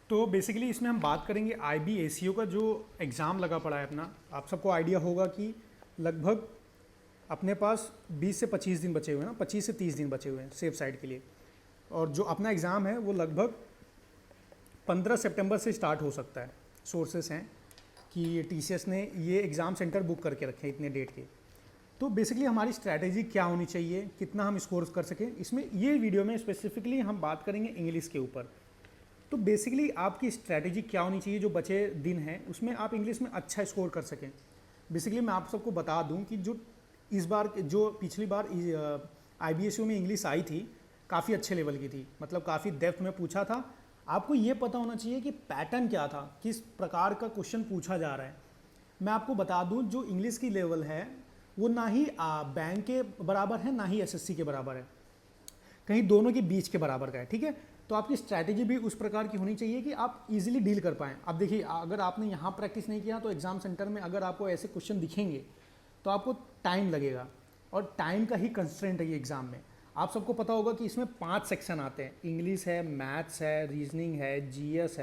तो बेसिकली इसमें हम बात करेंगे IB ACO का जो एग्ज़ाम लगा पड़ा है अपना। आप सबको आइडिया होगा कि लगभग अपने पास 20 से 25 दिन बचे हुए हैं ना, 25 से 30 दिन बचे हुए हैं सेफ साइड के लिए। और जो अपना एग्ज़ाम है वो लगभग 15 सितंबर से स्टार्ट हो सकता है। सोर्सेस हैं कि TCS ने ये एग्ज़ाम सेंटर बुक करके रखे हैं इतने डेट के। तो बेसिकली हमारी स्ट्रैटेजी क्या होनी चाहिए, कितना हम स्कोर कर सकें, इसमें ये वीडियो में स्पेसिफिकली हम बात करेंगे इंग्लिश के ऊपर। तो बेसिकली आपकी स्ट्रैटेजी क्या होनी चाहिए जो बचे दिन हैं उसमें आप इंग्लिश में अच्छा स्कोर कर सकें। बेसिकली मैं आप सबको बता दूं कि जो इस बार जो पिछली बार IBSU में इंग्लिश आई थी काफ़ी अच्छे लेवल की थी, मतलब काफ़ी डेप्थ में पूछा था। आपको ये पता होना चाहिए कि पैटर्न क्या था, किस प्रकार का क्वेश्चन पूछा जा रहा है। मैं आपको बता दूं जो इंग्लिश की लेवल है वो ना ही बैंक के बराबर है ना ही SSC के बराबर है, कहीं दोनों के बीच के बराबर का है। ठीक है, तो आपकी स्ट्रैटेजी भी उस प्रकार की होनी चाहिए कि आप इजीली डील कर पाएँ। अब देखिए, अगर आपने यहाँ प्रैक्टिस नहीं किया तो एग्जाम सेंटर में अगर आपको ऐसे क्वेश्चन दिखेंगे तो आपको टाइम लगेगा, और टाइम का ही कंस्ट्रेंट है ये एग्ज़ाम में। आप सबको पता होगा कि इसमें 5 सेक्शन आते हैं, इंग्लिश है, मैथ्स है, रीजनिंग है, GS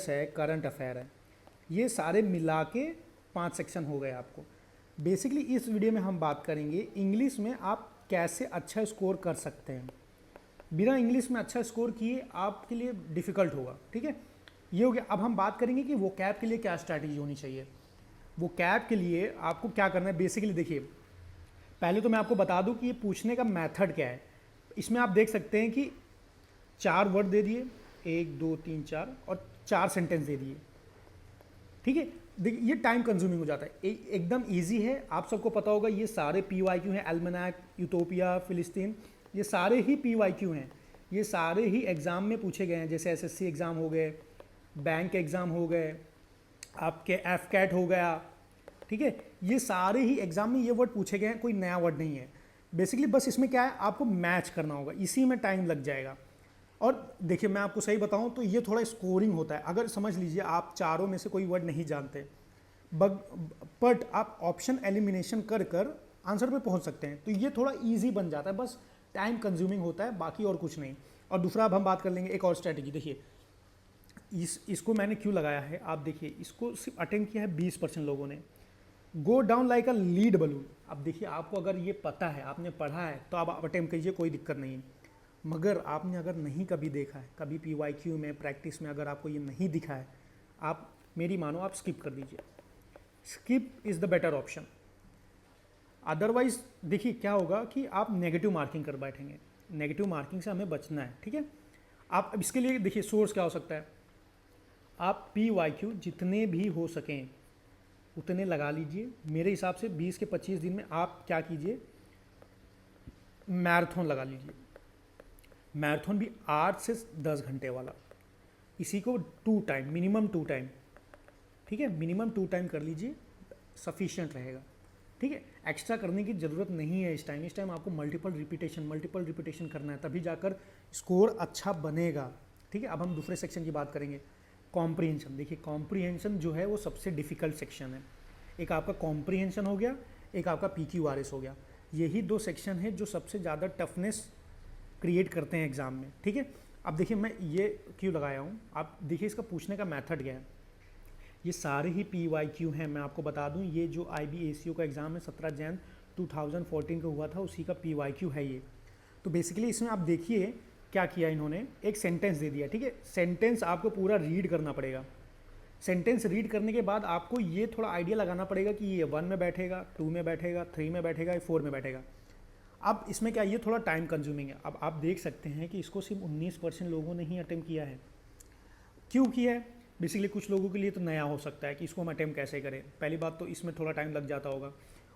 है, करंट अफेयर है। ये सारे मिला के 5 सेक्शन हो गए आपको। बेसिकली इस वीडियो में हम बात करेंगे इंग्लिश में आप कैसे अच्छा स्कोर कर सकते हैं। बिना इंग्लिश में अच्छा स्कोर किए आपके लिए डिफ़िकल्ट होगा। ठीक है, ये हो गया। अब हम बात करेंगे कि वो कैब के लिए क्या स्ट्रैटेजी होनी चाहिए। वो कैब के लिए आपको क्या करना है। बेसिकली देखिए, पहले तो मैं आपको बता दूं कि ये पूछने का मेथड क्या है। इसमें आप देख सकते हैं कि 4 वर्ड दे दिए, 1 2 3 4, और 4 सेंटेंस दे दिए। ठीक है, देखिए ये टाइम कंज्यूमिंग हो जाता है। एकदम इजी है, आप सबको पता होगा ये सारे PYQ हैं। एल्मेनाक, यूटोपिया, फिलिस्तीन, ये सारे ही PYQ हैं। ये सारे ही एग्ज़ाम में पूछे गए हैं, जैसे SSC एग्ज़ाम हो गए, बैंक एग्ज़ाम हो गए, आपके FCAT हो गया। ठीक है, ये सारे ही एग्ज़ाम में ये वर्ड पूछे गए हैं, कोई नया वर्ड नहीं है। बेसिकली बस इसमें क्या है, आपको मैच करना होगा, इसी में टाइम लग जाएगा। और देखिए मैं आपको सही बताऊं तो ये थोड़ा स्कोरिंग होता है। अगर समझ लीजिए आप चारों में से कोई वर्ड नहीं जानते, बट आप ऑप्शन एलिमिनेशन कर कर आंसर पे पहुंच सकते हैं, तो ये थोड़ा इजी बन जाता है। बस टाइम कंज्यूमिंग होता है, बाकी और कुछ नहीं। और दूसरा अब हम बात कर लेंगे एक और स्ट्रैटेजी। देखिए इसको मैंने क्यों लगाया है, आप देखिए इसको सिर्फ अटेम्प्ट किया है 20% लोगों ने। Go down like a lead balloon. अब देखिए आपको अगर ये पता है, आपने पढ़ा है, तो आप अटेम्प्ट कीजिए, कोई दिक्कत नहीं है। मगर आपने अगर नहीं कभी देखा है, कभी PYQ में प्रैक्टिस में अगर आपको ये नहीं दिखा है, आप मेरी मानो आप स्किप कर दीजिए। Skip is the better option. Otherwise देखिए क्या होगा कि आप नेगेटिव मार्किंग कर बैठेंगे। नेगेटिव मार्किंग से हमें बचना है। ठीक है, आप अब इसके लिए देखिए सोर्स क्या हो सकता है। आप PYQ जितने भी हो सकें उतने लगा लीजिए। मेरे हिसाब से 20 के 25 दिन में आप क्या कीजिए, मैराथन लगा लीजिए। मैराथन भी 8 से 10 घंटे वाला, इसी को 2 टाइम, मिनिमम 2 टाइम। ठीक है, मिनिमम 2 टाइम कर लीजिए, सफिशिएंट रहेगा। ठीक है, एक्स्ट्रा करने की ज़रूरत नहीं है। इस टाइम आपको मल्टीपल रिपीटेशन करना है, तभी जाकर स्कोर अच्छा बनेगा। ठीक है, अब हम दूसरे सेक्शन की बात करेंगे, कॉम्प्रीहेंशन। देखिए कॉम्प्रीहेंशन जो है वो सबसे डिफ़िकल्ट सेक्शन है। एक आपका कॉम्प्रीहेंशन हो गया, एक आपका PQRS हो गया। यही 2 सेक्शन है जो सबसे ज़्यादा टफनेस क्रिएट करते हैं एग्ज़ाम में। ठीक है, अब देखिए मैं ये क्यों लगाया हूँ, आप देखिए इसका पूछने का मेथड क्या है। ये सारे ही PYQ हैं। मैं आपको बता दूं, ये जो IBACO का एग्ज़ाम है 17 जैन 2014 का हुआ था, उसी का PYQ है ये। तो बेसिकली इसमें आप देखिए क्या किया इन्होंने, एक सेंटेंस दे दिया। ठीक है, सेंटेंस आपको पूरा रीड करना पड़ेगा। सेंटेंस रीड करने के बाद आपको ये थोड़ा आइडिया लगाना पड़ेगा कि ये 1 में बैठेगा, 2 में बैठेगा, 3 में बैठेगा, 4 में बैठेगा। अब इसमें क्या, ये थोड़ा टाइम कंज्यूमिंग है। अब आप देख सकते हैं कि इसको सिर्फ 19% लोगों ने ही अटेम्प्ट किया है। क्यों किया है, बेसिकली कुछ लोगों के लिए तो नया हो सकता है कि इसको हम अटेम्प्ट कैसे करें। पहली बात तो इसमें थोड़ा टाइम लग जाता होगा,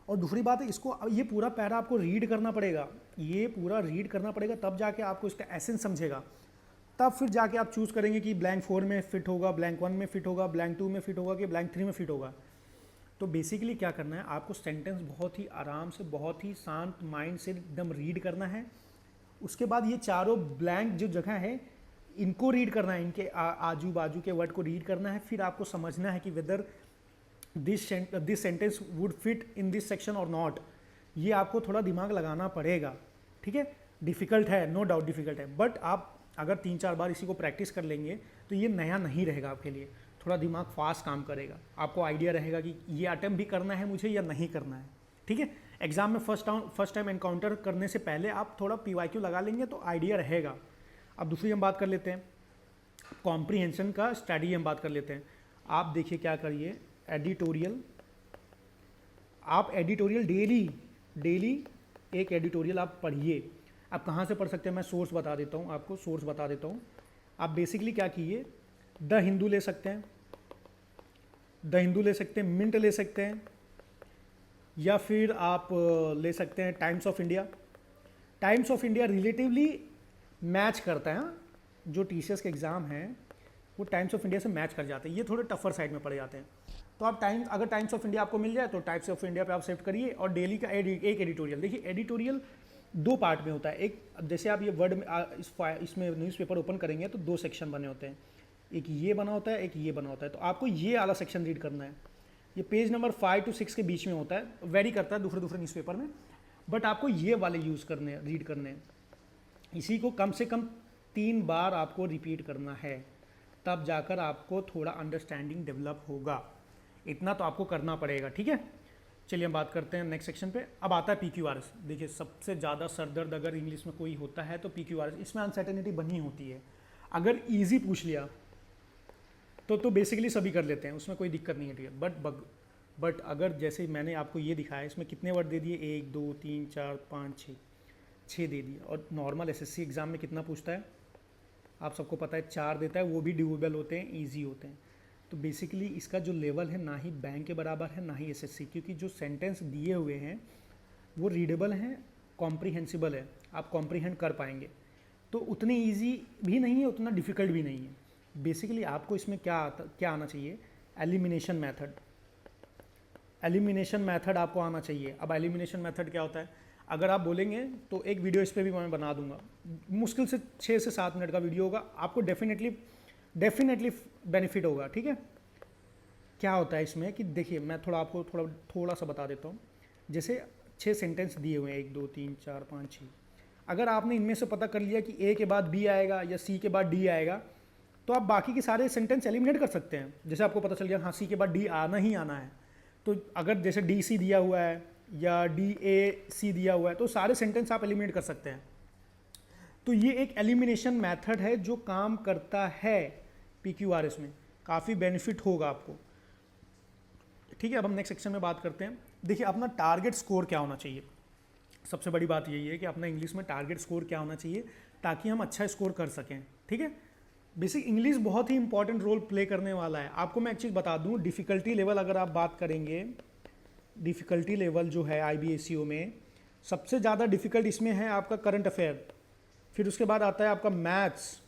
और दूसरी बात है इसको ये पूरा पैरा आपको रीड करना पड़ेगा। ये पूरा रीड करना पड़ेगा, तब जाके आपको इसका एसेंस समझेगा। तब फिर जाके आप चूज़ करेंगे कि ब्लैंक 4 में फिट होगा, ब्लैंक 1 में फिट होगा, ब्लैंक 2 में फिट होगा, कि ब्लैंक 3 में फिट होगा। तो बेसिकली क्या करना है, आपको सेंटेंस बहुत ही आराम से, बहुत ही शांत माइंड से एकदम रीड करना है। उसके बाद ये चारों ब्लैंक जो जगह है इनको रीड करना है, इनके आजू बाजू के वर्ड को रीड करना है। फिर आपको समझना है कि whether this sentence would fit in this section और नॉट। ये आपको थोड़ा दिमाग लगाना पड़ेगा। ठीक है, डिफ़िकल्ट है, नो डाउट डिफ़िकल्ट है, बट आप अगर 3-4 बार इसी को प्रैक्टिस कर लेंगे तो ये नया नहीं रहेगा आपके लिए, थोड़ा दिमाग फास्ट काम करेगा, आपको आइडिया रहेगा कि ये अटेम्प्ट भी करना है मुझे या नहीं करना है। ठीक है, एग्जाम में फर्स्ट टाइम एनकाउंटर करने से पहले आप थोड़ा PYQ लगा लेंगे तो आइडिया रहेगा। अब दूसरी हम बात कर लेते हैं कॉम्प्रीहेंशन का स्टडी, हम बात कर लेते हैं। आप देखिए क्या करिए, एडिटोरियल, आप एडिटोरियल डेली एक एडिटोरियल आप पढ़िए। आप कहाँ से पढ़ सकते हैं, मैं सोर्स बता देता हूँ आपको, सोर्स बता देता हूँ। आप बेसिकली क्या कीजिए, द हिंदू ले सकते हैं, द हिंदू ले सकते हैं, मिंट ले सकते हैं, या फिर आप ले सकते हैं times of India. Times of India relatively match करता है, हाँ? जो TCS के एग्ज़ाम हैं वो टाइम्स ऑफ इंडिया से मैच कर जाते हैं, ये थोड़े टफर साइड में पड़ जाते हैं। तो आप अगर टाइम्स ऑफ इंडिया आपको मिल जाए तो टाइम्स ऑफ इंडिया पे आप शिफ्ट करिए, और डेली का एक एडिटोरियल। देखिए एडिटोरियल 2 पार्ट में होता है। एक, जैसे आप ये वर्ड में इसमें न्यूज़पेपर ओपन करेंगे तो 2 सेक्शन बने होते हैं, एक ये बना होता है, एक ये बना होता है। तो आपको ये वाला सेक्शन रीड करना है। ये पेज नंबर 5 to 6 के बीच में होता है, वेरी करता है दूसरे न्यूज़पेपर में, बट आपको ये वाले यूज़ करने हैं, रीड करने हैं। इसी को कम से कम 3 बार आपको रिपीट करना है, तब जाकर आपको थोड़ा अंडरस्टैंडिंग डेवलप होगा। इतना तो आपको करना पड़ेगा। ठीक है, चलिए हम बात करते हैं नेक्स्ट सेक्शन पे। अब आता है PQRS। देखिए सबसे ज़्यादा सरदर्द अगर इंग्लिश में कोई होता है तो PQRS, इसमें अनसर्टेनिटी बनी होती है। अगर ईजी पूछ लिया तो बेसिकली सभी कर लेते हैं, उसमें कोई दिक्कत नहीं है। ठीक है, बट अगर जैसे मैंने आपको ये दिखाया, इसमें कितने वर्ड दे दिए, 1 2 3 4 5 6 दे दिए। और नॉर्मल SSC एग्ज़ाम में कितना पूछता है आप सबको पता है, 4 देता है, वो भी ड्यूएबल होते हैं, ईजी होते हैं। तो बेसिकली इसका जो लेवल है ना ही बैंक के बराबर है ना ही SSC, क्योंकि जो सेंटेंस दिए हुए हैं वो रीडेबल हैं, कॉम्प्रीहेंसिबल है, आप कॉम्प्रीहेंड कर पाएंगे। तो उतनी ईजी भी नहीं है, उतना डिफ़िकल्ट भी नहीं है। बेसिकली आपको इसमें क्या आना चाहिए, एलिमिनेशन मेथड आपको आना चाहिए। अब एलिमिनेशन मेथड क्या होता है, अगर आप बोलेंगे तो एक वीडियो इस पर भी मैं बना दूंगा, मुश्किल से 6 से 7 मिनट का वीडियो होगा, आपको डेफिनेटली बेनिफिट होगा। ठीक है, क्या होता है इसमें कि देखिए मैं आपको थोड़ा सा बता देता हूँ। जैसे 6 सेंटेंस दिए हुए हैं, 1 2 3 4 5 6। अगर आपने इनमें से पता कर लिया कि A के बाद B आएगा या C के बाद D आएगा, तो आप बाकी के सारे सेंटेंस एलिमिनेट कर सकते हैं। जैसे आपको पता चल गया हाँ C के बाद D आना ही आना है, तो अगर जैसे DC दिया हुआ है या DAC दिया हुआ है तो सारे सेंटेंस आप एलिमिनेट कर सकते हैं। तो ये एक एलिमिनेशन मेथड है जो काम करता है PQRS में, काफ़ी बेनिफिट होगा आपको। ठीक है, अब हम नेक्स्ट सेक्शन में बात करते हैं। देखिए अपना टारगेट स्कोर क्या होना चाहिए, सबसे बड़ी बात यही है कि अपना इंग्लिश में टारगेट स्कोर क्या होना चाहिए ताकि हम अच्छा स्कोर कर सकें। ठीक है, बेसिक इंग्लिश बहुत ही इंपॉर्टेंट रोल प्ले करने वाला है। आपको मैं एक चीज़ बता दूं, डिफ़िकल्टी लेवल अगर आप बात करेंगे, डिफ़िकल्टी लेवल जो है IBSEO में सबसे ज़्यादा डिफ़िकल्ट इसमें है आपका करंट अफेयर, फिर उसके बाद आता है आपका मैथ्स,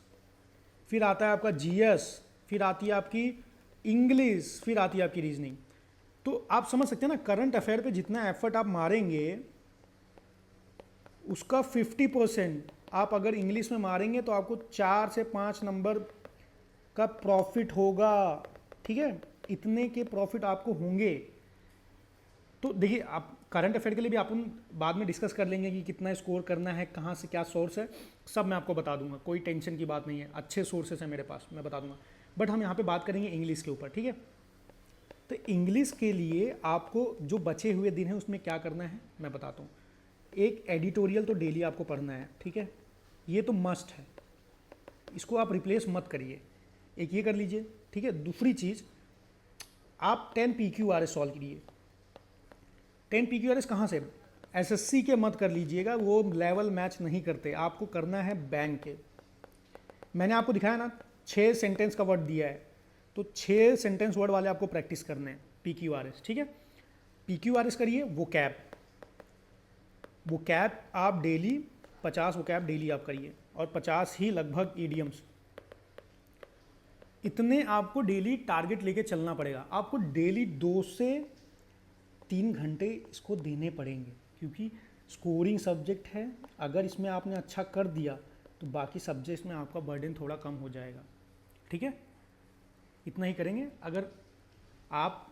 फिर आता है आपका GS, फिर आती है आपकी इंग्लिश, फिर आती है आपकी रीजनिंग। तो आप समझ सकते हैं ना, करंट अफेयर पे जितना एफर्ट आप मारेंगे उसका 50% आप अगर इंग्लिश में मारेंगे तो आपको 4 से 5 नंबर का प्रॉफिट होगा। ठीक है, इतने के प्रॉफिट आपको होंगे। तो देखिए आप करंट अफेयर के लिए भी अपन बाद में डिस्कस कर लेंगे कि कितना स्कोर करना है, कहाँ से क्या सोर्स है, सब मैं आपको बता दूंगा, कोई टेंशन की बात नहीं है, अच्छे सोर्सेस हैं मेरे पास, मैं बता दूंगा। बट हम यहाँ पे बात करेंगे इंग्लिश के ऊपर। ठीक है, तो इंग्लिश के लिए आपको जो बचे हुए दिन हैं उसमें क्या करना है मैं बताता हूँ। एक एडिटोरियल तो डेली आपको पढ़ना है। ठीक है, ये तो मस्ट है, इसको आप रिप्लेस मत करिए, एक ये कर लीजिए। ठीक है, दूसरी चीज़ आप 10 PQRS सॉल्व कीजिए। 10 PQRS कहाँ से, SSC के मत कर लीजिएगा, वो लेवल मैच नहीं करते, आपको करना है बैंक के। मैंने आपको दिखाया ना 6 सेंटेंस का वर्ड दिया है, तो 6 सेंटेंस वर्ड वाले आपको प्रैक्टिस करने हैं PQRS। ठीक है, PQRS करिए। वो कैप आप डेली 50 वो कैप डेली आप करिए, और 50 ही लगभग ईडियम्स, इतने आपको डेली टारगेट लेके चलना पड़ेगा। आपको डेली 2 से 3 घंटे इसको देने पड़ेंगे, क्योंकि स्कोरिंग सब्जेक्ट है। अगर इसमें आपने अच्छा कर दिया तो बाकी सब्जेक्ट्स में आपका बर्डन थोड़ा कम हो जाएगा। ठीक है, इतना ही करेंगे। अगर आप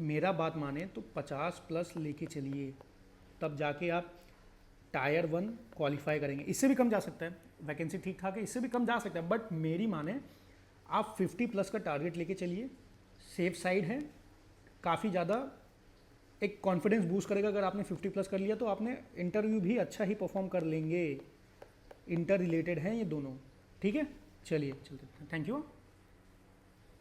मेरा बात माने तो 50 प्लस लेके चलिए, तब जाके आप टायर 1 क्वालिफाई करेंगे। इससे भी कम जा सकता है, वैकेंसी ठीक ठाक है, इससे भी कम जा सकता है, बट मेरी माने आप 50 प्लस का टारगेट लेके चलिए, सेफ साइड है, काफ़ी ज़्यादा एक कॉन्फिडेंस बूस्ट करेगा। अगर आपने 50 प्लस कर लिया तो आपने इंटरव्यू भी अच्छा ही परफॉर्म कर लेंगे। इंटर रिलेटेड हैं ये दोनों, ठीक है। चलिए चलते, थैंक यू।